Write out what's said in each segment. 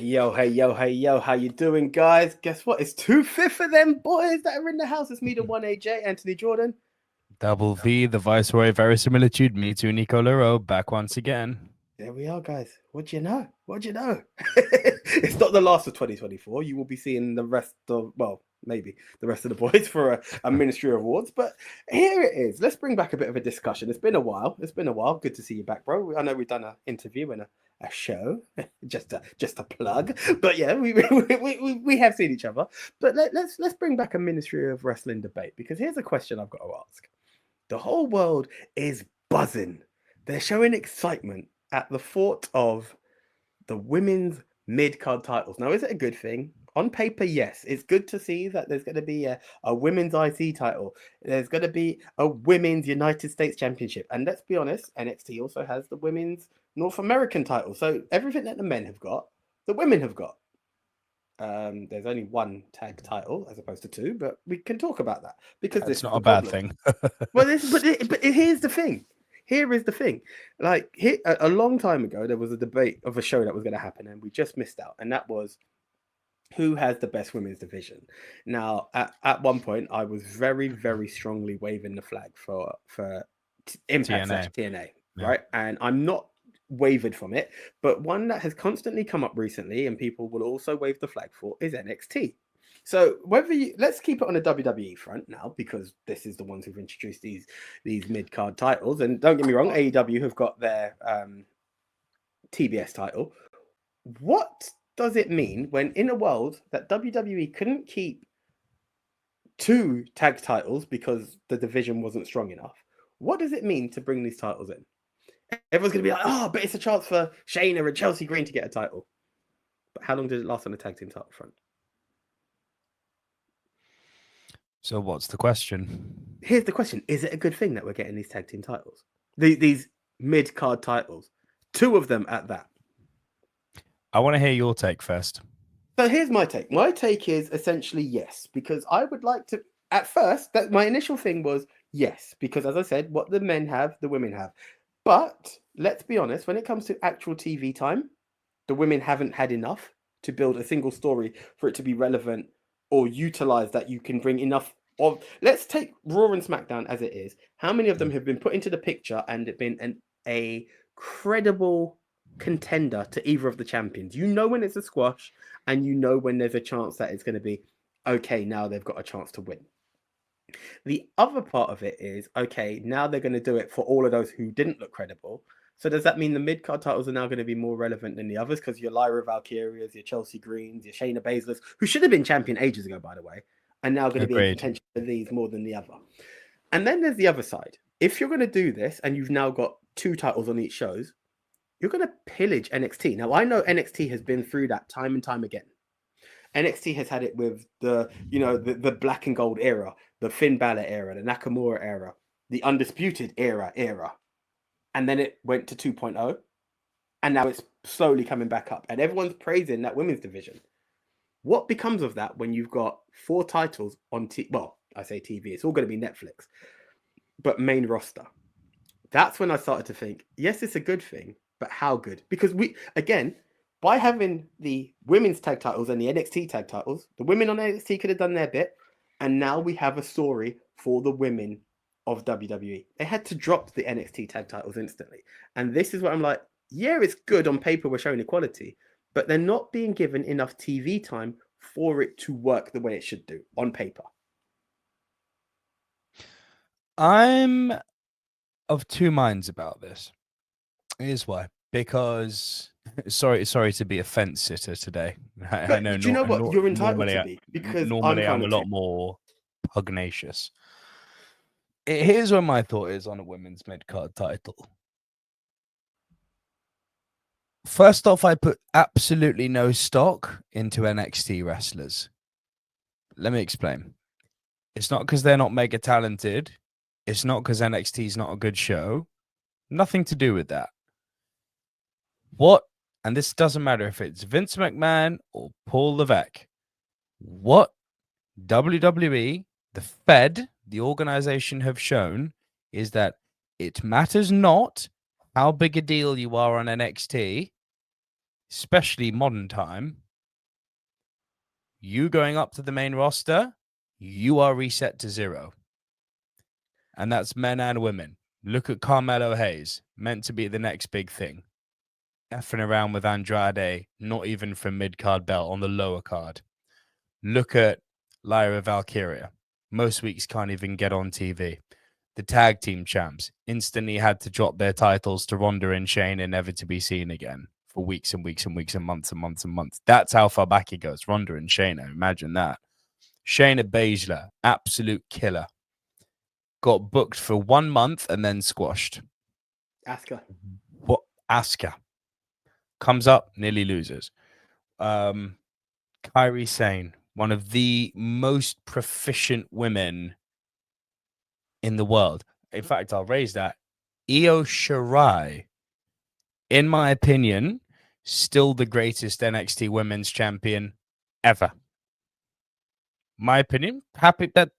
yo, hey, yo, hey, yo, how you doing, guys? Guess what? It's 2/5 of them boys that are in the house. It's me, the 1AJ, Anthony Jordan. Double V, the Viceroy, verisimilitude, me too, Nico Laro, back once again. There we are, guys. What do you know? What do you know? It's not the last of 2024. You will be seeing the rest of, well, maybe the rest of the boys for a Ministry Awards. But here it is. Let's bring back a bit of a discussion. It's been a while. Good to see you back, bro. I know we've done an interview and a show, just a plug. But yeah, we have seen each other. But let's bring back a Ministry of Wrestling debate, because here's a question I've got to ask. The whole world is buzzing. They're showing excitement at the thought of the women's mid-card titles. Now, is it a good thing? On paper, yes. It's good to see that there's going to be a women's IC title. There's going to be a women's United States Championship. And let's be honest, NXT also has the women's North American title. So everything that the men have got, the women have got. There's only one tag title as opposed to two, but we can talk about that because That's not a bad thing. Well, but here's the thing. Here is the thing. Like a long time ago, there was a debate of a show that was going to happen, and we just missed out. And that was who has the best women's division. Now, at one point, I was very, very strongly waving the flag for Impact TNA, right? And I'm not wavered from it, but one that has constantly come up recently, and people will also wave the flag for, is NXT. So let's keep it on the WWE front now, because this is the ones who've introduced these mid-card titles. And don't get me wrong, AEW have got their TBS title. What does it mean when, in a world that WWE couldn't keep two tag titles because the division wasn't strong enough, what does it mean to bring these titles in? Everyone's going to be like, oh, but it's a chance for Shayna and Chelsea Green to get a title. But how long did it last on the tag team title front? So what's the question? Here's the question. Is it a good thing that we're getting these tag team titles? These mid-card titles. Two of them at that. I want to hear your take first. So here's my take. My take is essentially yes, because I would like to, at first, that my initial thing was yes, because as I said, what the men have, the women have. But let's be honest, when it comes to actual TV time, the women haven't had enough to build a single story for it to be relevant or utilize that you can bring enough of. Let's take Raw and SmackDown as it is. How many of them have been put into the picture and have been a credible contender to either of the champions? You know when it's a squash, and you know when there's a chance that it's going to be, okay, now they've got a chance to win. The other part of it is, okay, now they're going to do it for all of those who didn't look credible. So does that mean the mid-card titles are now going to be more relevant than the others? Because your Lyra Valkyrias, your Chelsea Greens, your Shayna Baszlers, who should have been champion ages ago, by the way, are now going to be in contention for these more than the other. And then there's the other side. If you're going to do this and you've now got two titles on each shows, you're going to pillage NXT. Now, I know NXT has been through that time and time again. NXT has had it with the black and gold era, the Finn Balor era, the Nakamura era, the Undisputed era. And then it went to 2.0. And now it's slowly coming back up. And everyone's praising that women's division. What becomes of that when you've got four titles on I say TV, it's all going to be Netflix, but main roster? That's when I started to think, yes, it's a good thing, but how good? Because by having the women's tag titles and the NXT tag titles, the women on NXT could have done their bit, and now we have a story for the women of WWE. They had to drop the NXT tag titles instantly. And this is what I'm like, yeah, it's good on paper, we're showing equality, but they're not being given enough TV time for it to work the way it should do on paper. I'm of two minds about this. Here's why. Because sorry to be a fence sitter today. I know. Do you know what? You're entitled to be, because normally I'm a lot more pugnacious. Here's where my thought is on a women's mid-card title. First off, I put absolutely no stock into NXT wrestlers. Let me explain. It's not because they're not mega talented. It's not because NXT is not a good show. Nothing to do with that. And this doesn't matter if it's Vince McMahon or Paul Levesque, what WWE, the Fed, the organization, have shown is that it matters not how big a deal you are on NXT. especially modern time, you going up to the main roster, you are reset to 0. And that's men and women. Look at Carmelo Hayes, meant to be the next big thing. Effing around with Andrade, not even from mid-card belt on the lower card. Look at Lyra Valkyria. Most weeks can't even get on TV. The tag team champs instantly had to drop their titles to Ronda and Shayna, never to be seen again for weeks and weeks and weeks and months and months and months. That's how far back it goes. Ronda and Shayna, imagine that. Shayna Baszler, absolute killer. Got booked for 1 month and then squashed. Asuka. What? Asuka. Comes up, nearly loses. Kairi Sane, one of the most proficient women in the world. In fact, I'll raise that. Io Shirai, in my opinion, still the greatest NXT Women's Champion ever. My opinion. Happy that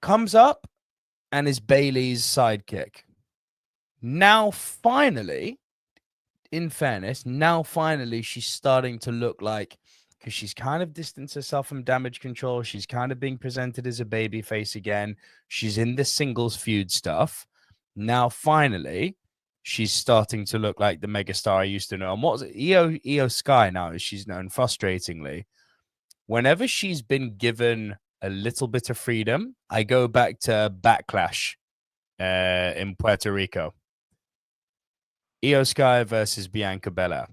comes up and is Bailey's sidekick. Now, finally, in fairness, she's starting to look like, because she's kind of distanced herself from Damage Control. She's kind of being presented as a babyface again. She's in the singles feud stuff. Now, finally, she's starting to look like the megastar I used to know. And what was it? Io Sky now, as she's known, frustratingly. Whenever she's been given a little bit of freedom, I go back to Backlash in Puerto Rico. Io Sky versus Bianca Belair.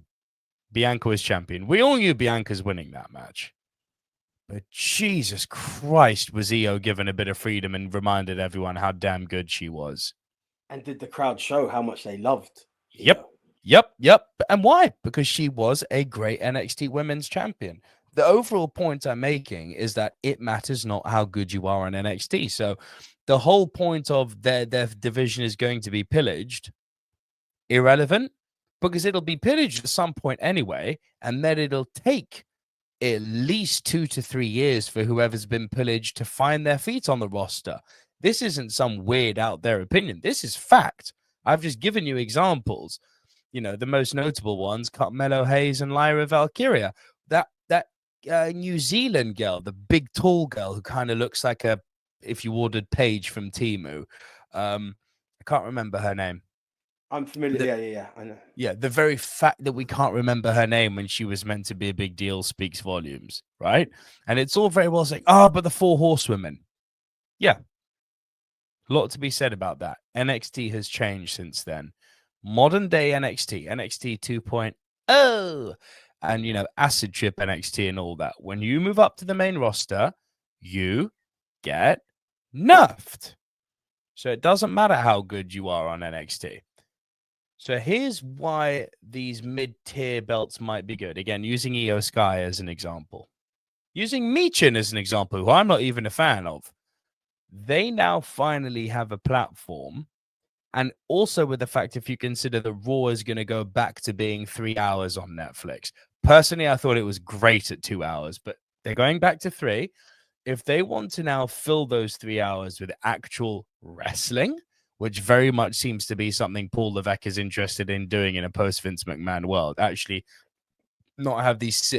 Bianca was champion. We all knew Bianca's winning that match. But Jesus Christ, was Io given a bit of freedom and reminded everyone how damn good she was. And did the crowd show how much they loved Io? Yep. And why? Because she was a great NXT Women's Champion. The overall point I'm making is that it matters not how good you are on NXT. So the whole point of their division is going to be pillaged. Irrelevant, because it'll be pillaged at some point anyway, and then it'll take at least 2 to 3 years for whoever's been pillaged to find their feet on the roster. This isn't some weird out there opinion. This is fact. I've just given you examples. You know, the most notable ones, Carmelo Hayes and Lyra Valkyria. That New Zealand girl, the big tall girl who kind of looks like if you ordered Paige from Temu. I can't remember her name. I'm familiar. Yeah, I know. Yeah, the very fact that we can't remember her name when she was meant to be a big deal speaks volumes, right? And it's all very well saying, but the 4 horsewomen. Yeah. A lot to be said about that. NXT has changed since then. Modern day NXT 2.0, and, acid trip NXT and all that. When you move up to the main roster, you get nerfed. So it doesn't matter how good you are on NXT. So here's why these mid-tier belts might be good. Again, using Io Sky as an example. Using Michin as an example, who I'm not even a fan of. They now finally have a platform. And also with the fact, if you consider that Raw is going to go back to being 3 hours on Netflix. Personally, I thought it was great at 2 hours, but they're going back to 3. If they want to now fill those 3 hours with actual wrestling, which very much seems to be something Paul Levesque is interested in doing in a post-Vince McMahon world. Actually, not have these,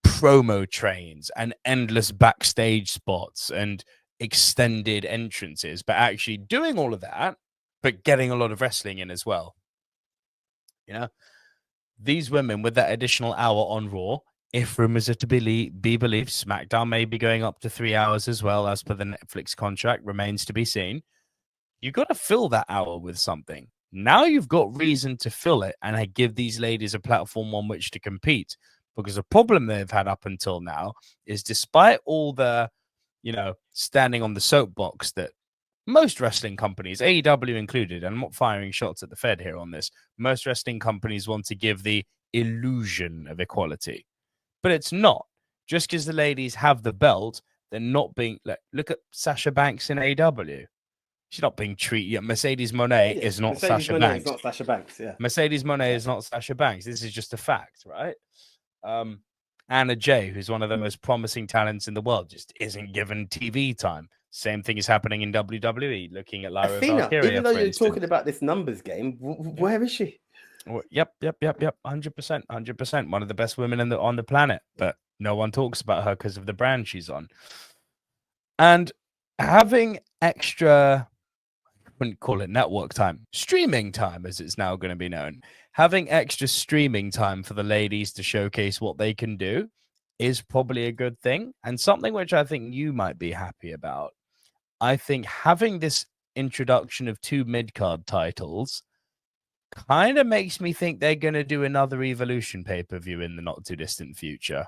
promo trains and endless backstage spots and extended entrances, but actually doing all of that, but getting a lot of wrestling in as well. These women with that additional hour on Raw, if rumors are to be believed, SmackDown may be going up to 3 hours as well, as per the Netflix contract, remains to be seen. You got to fill that hour with something. Now you've got reason to fill it and give these ladies a platform on which to compete. Because the problem they've had up until now is, despite all the, standing on the soapbox that most wrestling companies, AEW included, and I'm not firing shots at the Fed here on this, most wrestling companies want to give the illusion of equality. But it's not. Just because the ladies have the belt, they're not being... Look at Sasha Banks in AEW. She's not being treated. Mercedes Moné is not Sasha Banks. Is not Sasha Banks. Yeah. Mercedes Moné is not Sasha Banks. This is just a fact, right? Anna Jay, who's one of the most promising talents in the world, just isn't given TV time. Same thing is happening in WWE. Looking at Lyra Athena, Valkyria, even though for you're instance. talking about this numbers game, Yeah. where is she? Yep. 100%. One of the best women on the planet, but no one talks about her because of the brand she's on. And having extra, I wouldn't call it network time, streaming time, as it's now going to be known. Having extra streaming time for the ladies to showcase what they can do is probably a good thing, and something which I think you might be happy about. I think having this introduction of 2 mid-card titles kind of makes me think they're going to do another Evolution pay-per-view in the not too distant future.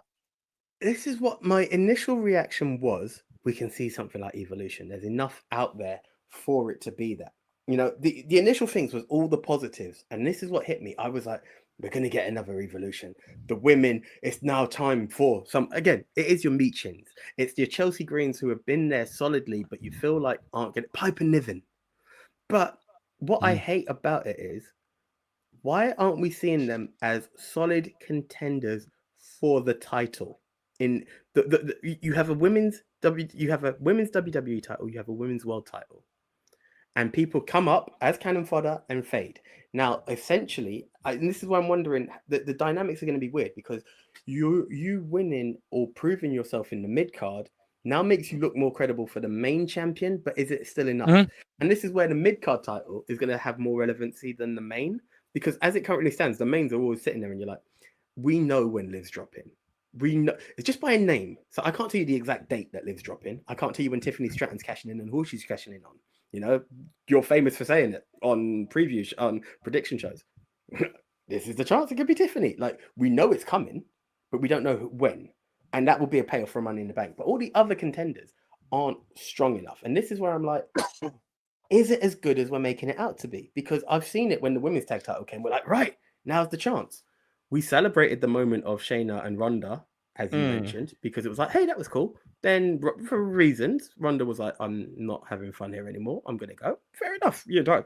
This is what my initial reaction was. We can see something like Evolution. There's enough out there for it to be that. You know, the initial things was all the positives. And this is what hit me. I was like, we're going to get another Evolution. The women, it's now time for some. Again, it is your Meachins. It's your Chelsea Greens who have been there solidly, but you feel like aren't getting Piper Niven. But what I hate about it is, why aren't we seeing them as solid contenders for the title? In you have a women's WWE title, you have a women's world title, and people come up as cannon fodder and fade. Now, essentially, and this is why I'm wondering, the dynamics are going to be weird, because you winning or proving yourself in the mid card now makes you look more credible for the main champion, but is it still enough? And this is where the mid card title is going to have more relevancy than the main, because as it currently stands, the mains are always sitting there, and you're like, we know when Liv's dropping. We know it's just by a name, so I can't tell you the exact date that Liv's dropping. I can't tell you when Tiffany Stratton's cashing in and who she's cashing in on. You know, you're famous for saying it on on prediction shows. This is the chance it could be Tiffany. Like, we know it's coming, but we don't know when, and that will be a payoff for Money in the Bank. But all the other contenders aren't strong enough, and this is where I'm like, is it as good as we're making it out to be? Because I've seen it when the women's tag title came. We're like, right, now's the chance. We celebrated the moment of Shayna and Ronda, as you mentioned, because it was like, hey, that was cool. Then, for reasons, Ronda was like, I'm not having fun here anymore. I'm going to go. Fair enough. You're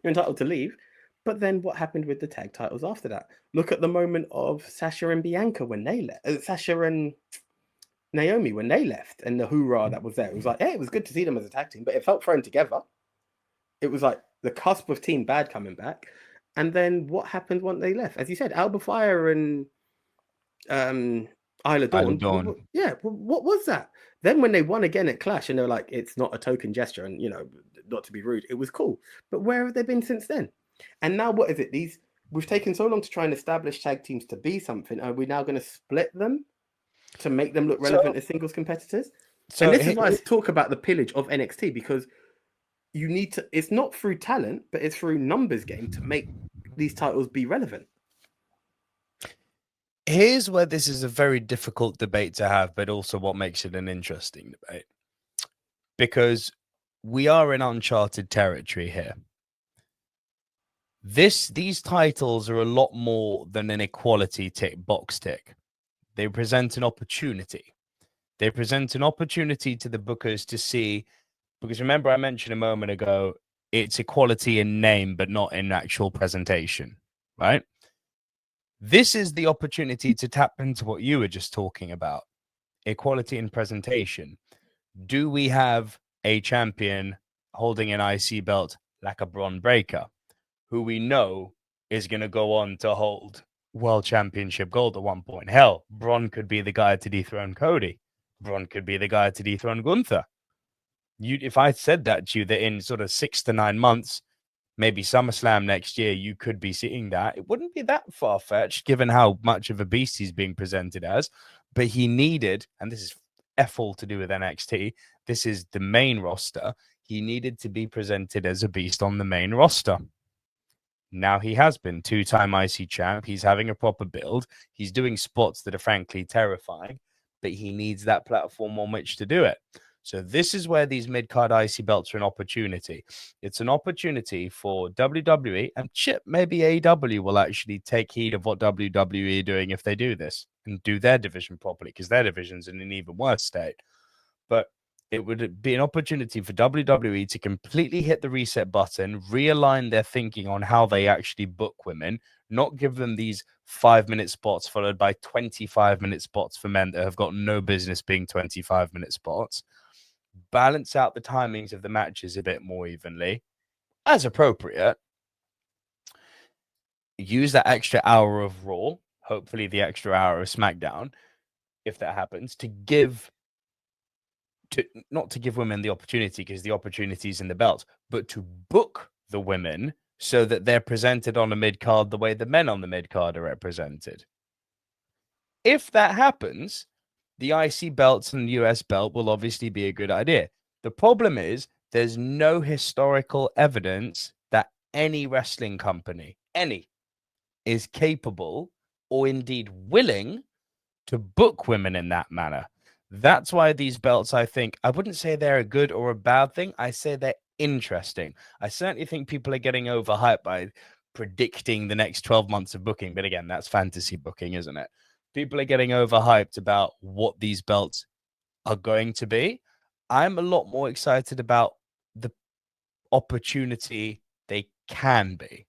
entitled to leave. But then what happened with the tag titles after that? Look at the moment of Sasha and Bianca when they left. Sasha and Naomi when they left, and the hoorah that was there. It was like, hey, it was good to see them as a tag team, but it felt thrown together. It was like the cusp of Team Bad coming back. And then what happened once they left? As you said, Alba Fire and Isla Dawn. What was that? Then when they won again at Clash, and they were like, it's not a token gesture, and, you know, not to be rude, it was cool. But where have they been since then? And now what is it? We've taken so long to try and establish tag teams to be something. Are we now going to split them to make them look relevant as singles competitors? So and this is why I talk about the pillage of NXT, because you need to, it's not through talent, but it's through numbers game to make these titles be relevant. Here's where this is a very difficult debate to have, but also what makes it an interesting debate. Because we are in uncharted territory here. These titles are a lot more than an equality box tick. They present an opportunity. They present an opportunity to the bookers to see, because remember I mentioned a moment ago, it's equality in name, but not in actual presentation, right? This is the opportunity to tap into what you were just talking about, equality in presentation. Do we have a champion holding an IC belt like a Bron Breakker, who we know is going to go on to hold World Championship gold at one point? Hell, Bron could be the guy to dethrone Cody. Bron could be the guy to dethrone Gunther. If I said that to you, that in sort of 6 to 9 months, maybe SummerSlam next year, you could be seeing that. It wouldn't be that far-fetched, given how much of a beast he's being presented as. But he needed, and this is F all to do with NXT, this is the main roster, he needed to be presented as a beast on the main roster. Now he has been 2-time IC champ. He's having a proper build. He's doing spots that are frankly terrifying, but he needs that platform on which to do it. So this is where these mid-card IC belts are an opportunity. It's an opportunity for WWE, and maybe AEW will actually take heed of what WWE are doing if they do this and do their division properly, because their division's in an even worse state. But it would be an opportunity for WWE to completely hit the reset button, realign their thinking on how they actually book women, not give them these 5-minute spots followed by 25-minute spots for men that have got no business being 25-minute spots. balance out the timings of the matches a bit more evenly, as appropriate. Use that extra hour of Raw, hopefully the extra hour of SmackDown, if that happens, not to give women the opportunity, because the opportunity is in the belt, but to book the women so that they're presented on a mid card the way the men on the mid card are represented. If that happens, the IC belts and the US belt will obviously be a good idea. The problem is there's no historical evidence that any wrestling company, is capable or indeed willing to book women in that manner. That's why these belts, I think, I wouldn't say they're a good or a bad thing. I say they're interesting. I certainly think people are getting overhyped by predicting the next 12 months of booking. But again, that's fantasy booking, isn't it? People are getting overhyped about what these belts are going to be. I'm a lot more excited about the opportunity they can be.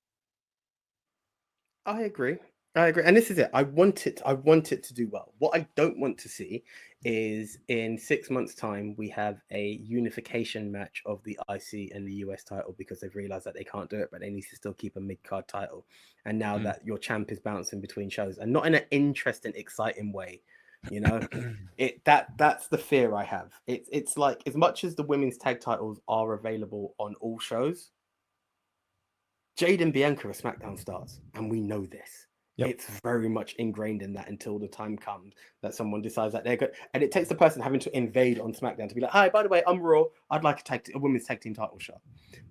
I agree. I agree. And this is it. I want it to do well. What I don't want to see is in 6 months' time, we have a unification match of the IC and the US title because they've realized that they can't do it, but they need to still keep a mid-card title. And now that your champ is bouncing between shows and not in an interesting, exciting way, you know, that's the fear I have. It's like, as much as the women's tag titles are available on all shows, Jade and Bianca are SmackDown stars, and we know this. Yep. It's very much ingrained in that until the time comes that someone decides that they're good. And it takes the person having to invade on SmackDown to be like, hi, by the way, I'm Raw. I'd like a women's tag team title shot.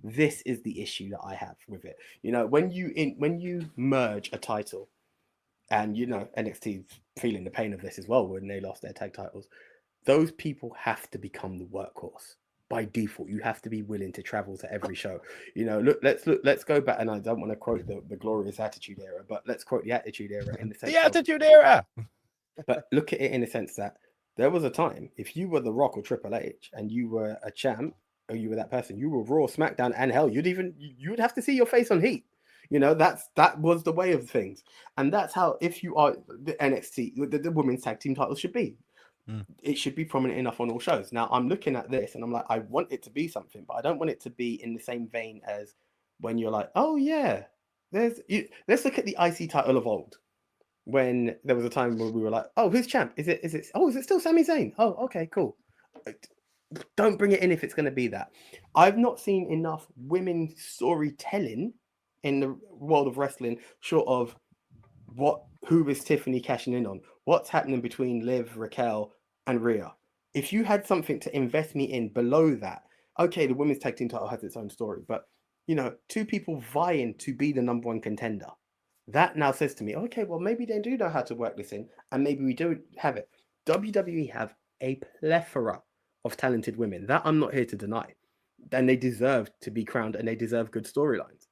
This is the issue that I have with it. You know, when you merge a title, and, you know, NXT's feeling the pain of this as well when they lost their tag titles, those people have to become the workhorse. By default, you have to be willing to travel to every show. You know, let's go back, and I don't want to quote the glorious Attitude Era, but let's quote the Attitude Era in the sense Attitude Era. But look at it in the sense that there was a time, if you were The Rock or Triple H and you were a champ, or you were that person, you were Raw, SmackDown, and hell, you'd have to see your face on Heat. You know, that was the way of things, and that's how, if you are the NXT, the women's tag team title should be. It should be prominent enough on all shows. Now, I'm looking at this and I'm like, I want it to be something, but I don't want it to be in the same vein as when you're like, oh yeah, let's look at the IC title of old. When there was a time where we were like, oh, who's champ? Is it still Sami Zayn? Oh, okay, cool. Don't bring it in if it's going to be that. I've not seen enough women storytelling in the world of wrestling, short of who is Tiffany cashing in on? What's happening between Liv, Raquel, and Rhea? If you had something to invest me in below that, okay, the women's tag team title has its own story, but, you know, two people vying to be the number one contender. That now says to me, okay, well, maybe they do know how to work this in, and maybe we do have it. WWE have a plethora of talented women. That I'm not here to deny. And they deserve to be crowned, and they deserve good storylines.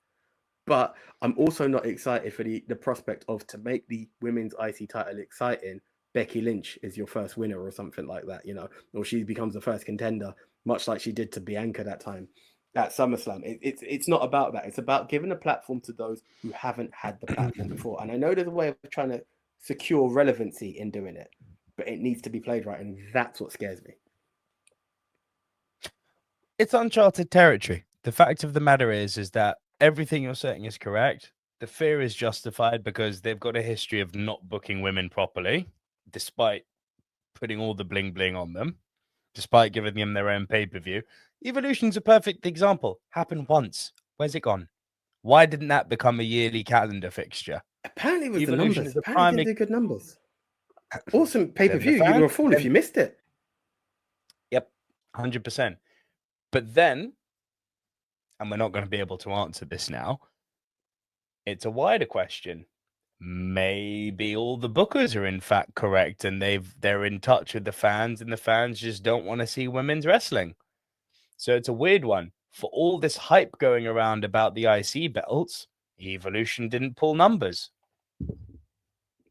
But I'm also not excited for the prospect of, to make the women's IC title exciting, Becky Lynch is your first winner or something like that, you know, or she becomes the first contender, much like she did to Bianca that time at SummerSlam. It's not about that. It's about giving a platform to those who haven't had the platform before. And I know there's a way of trying to secure relevancy in doing it, but it needs to be played right. And that's what scares me. It's uncharted territory. The fact of the matter is that everything you're saying is correct. The fear is justified because they've got a history of not booking women properly, despite putting all the bling bling on them, despite giving them their own pay-per-view. Evolution's a perfect example. Happened once. Where's it gone? Why didn't that become a yearly calendar fixture? Apparently it was Evolution the numbers. Apparently did good numbers. Awesome pay-per-view. You were a fool if you missed it. Yep, 100%. But then, and we're not going to be able to answer this now, it's a wider question. Maybe all the bookers are in fact correct, and they're in touch with the fans, and the fans just don't want to see women's wrestling. So it's a weird one. For all this hype going around about the IC belts, Evolution didn't pull numbers.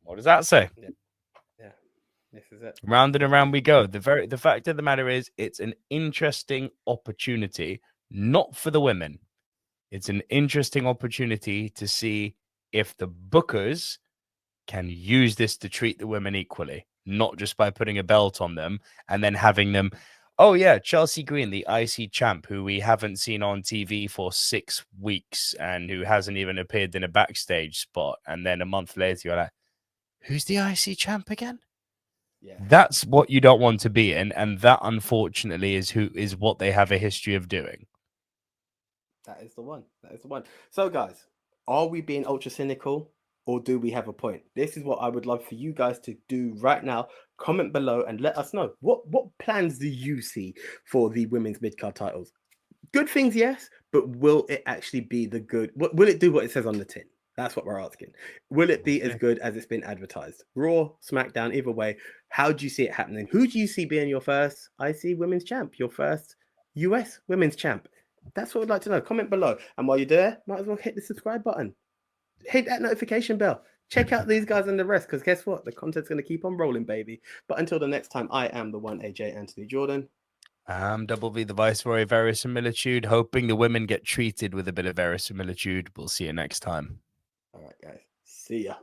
What does that say? Yeah. This is it. Round and around we go. The fact of the matter is, it's an interesting opportunity, not for the women. It's an interesting opportunity to see if the bookers can use this to treat the women equally, not just by putting a belt on them and then having them, Oh yeah, Chelsea Green, the IC champ, who we haven't seen on TV for 6 weeks and who hasn't even appeared in a backstage spot. And then a month later, you're like, who's the IC champ again? Yeah, That's what you don't want to be in, and that unfortunately is what they have a history of doing. that is the one. That is the one. So, guys, are we being ultra cynical, or do we have a point? This is what I would love for you guys to do right now. Comment below and let us know what plans do you see for the women's midcard titles. Good things, yes, but will it actually be the good? Will it do what it says on the tin? That's what we're asking. Will it be as good as it's been advertised? Raw, SmackDown, either way. How do you see it happening? Who do you see being your first IC Women's Champ? Your first US Women's Champ? That's what we'd like to know. Comment below. And while you're there, might as well hit the subscribe button. Hit that notification bell. Check out these guys and the rest, because guess what? The content's going to keep on rolling, baby. But until the next time, I am the one AJ Anthony Jordan. Double V, the Viceroy of Verisimilitude, hoping the women get treated with a bit of verisimilitude. We'll see you next time. All right, guys. See ya.